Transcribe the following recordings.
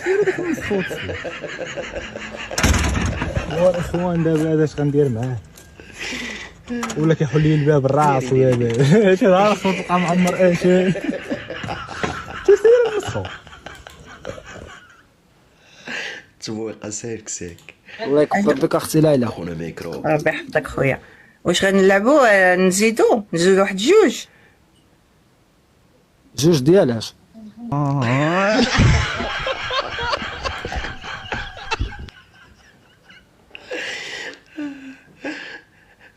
سير داك الصوت. والاخوان دابا اش غندير معاه؟ ولا كيحل لي الباب بالراس ولا كذا الصوت بقى معمر اش تسير نصو تبويقه ساك الله يكبر بك اختي ليلى. خونا ميكرو ربي يحفظك خويا. واش غنلعبوا نزيدو واحد جوج ديالاش.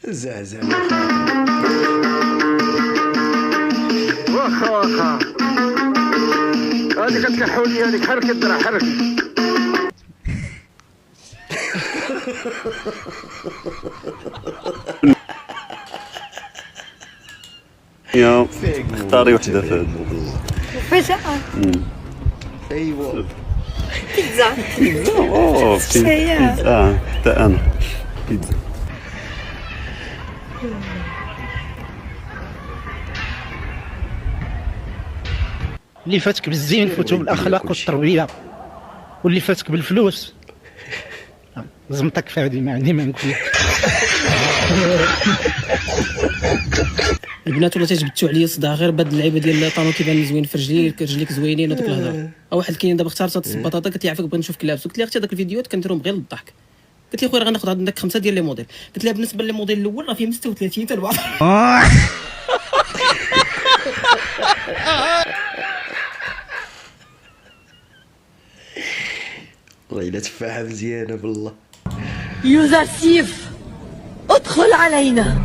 زعزع واخا هذيك كتكحولي هذيك حرك الدرع حرك. اختاري وحده في فجأة. ايوا بيتزا. اوه بيتزا حتى انا بيتزا. اللي فاتك بالزين فوتو بالاخلاق والتربيه، واللي فاتك بالفلوس زمتك في هذه. ما عندي ما نقول لك. البنات ولا تجبدتوا عليا صداع غير بهاد اللعيبه ديال طانو كيبان زوين في رجليك زوينين ودوك الهضره. واحد كاين دابا اختار البطاطا قلت لي عافاك بغيت نشوفك لابس. قلت لي اختي هذاك الفيديوهات كنديرهم غير للضحك. قلت لي خويا غناخذ عندك 5 ديال لي موديل. قلت لها بالنسبه للموديل الاول راه فيه 36 حتى البعض. والله الا تفاحه مزيانه بالله. يوزرسيف ادخل علينا.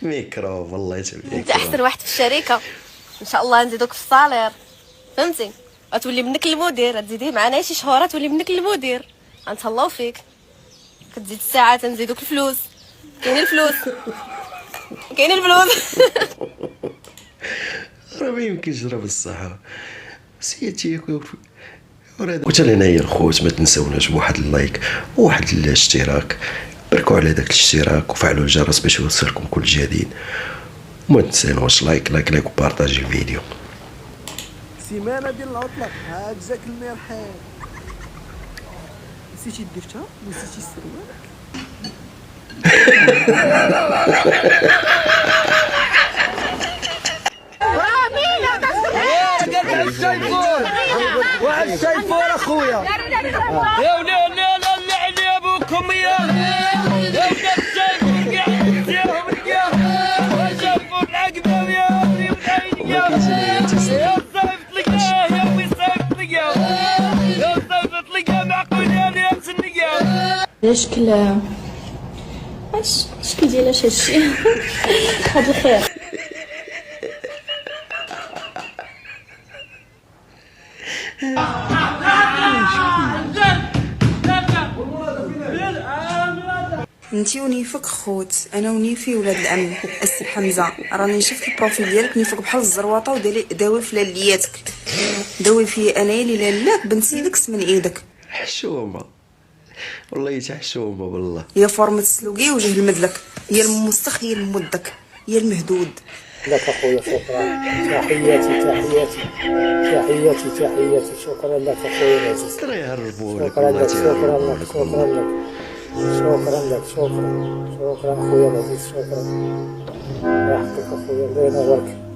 ميكرو والله انت احسن واحد في الشركه ان شاء الله. نزيدوك في الصالير فهمتي، غتولي منك المدير. غتزيدي معنا شي شهور تولي منك المدير. غنتهلاو فيك. كتزيد الساعات نزيدوك الفلوس. كاين الفلوس راه ما يمكنش راه بالصحه سيتي وتا لهنايا الخوت ما تنساوناش بواحد اللايك وواحد الاشتراك. بركوا على داك الاشتراك وفعلوا الجرس باش يوصلكم كل جديد. وما تنساوش لايك وبارطاجي الفيديو. سيمانه ديال العطله هاكزاك المرحال. نسيتي الدفتة نسيتي السروال. واحد الشايفور اخويا. يا ولاد لا علي ابوكم يا ولاد الشايفور قاعد يديهم اليوم. شافوا العقبه ويا ابني والعين يا صايف تلقاه يا ابوي صايف تلقاه يا صايف تلقاه معقول يا لابس النقاب. شكل ديالاش هادشي. هاد الخير. انتي ونيفك خوت. انا ونيفي ولاد العم السي حمزه. راني شفت البروفيل ديالك نيفك بحال الزروطه وداوي في لالياتك. داوي في انايا اللي لالاك بنت سيدك سمن ايدك. حشومه والله حتى حشومه بالله. يا فورمه السلوقي وجه المدلك. يا الموسخ يا المدك يا المهدود. لك اخويا شكرا. تحياتي شكرا لك اخويا العزيز. ترى يهربوا لك شكرا لك اخويا العزيز. شكرا راحتك اخويا الله ينورك.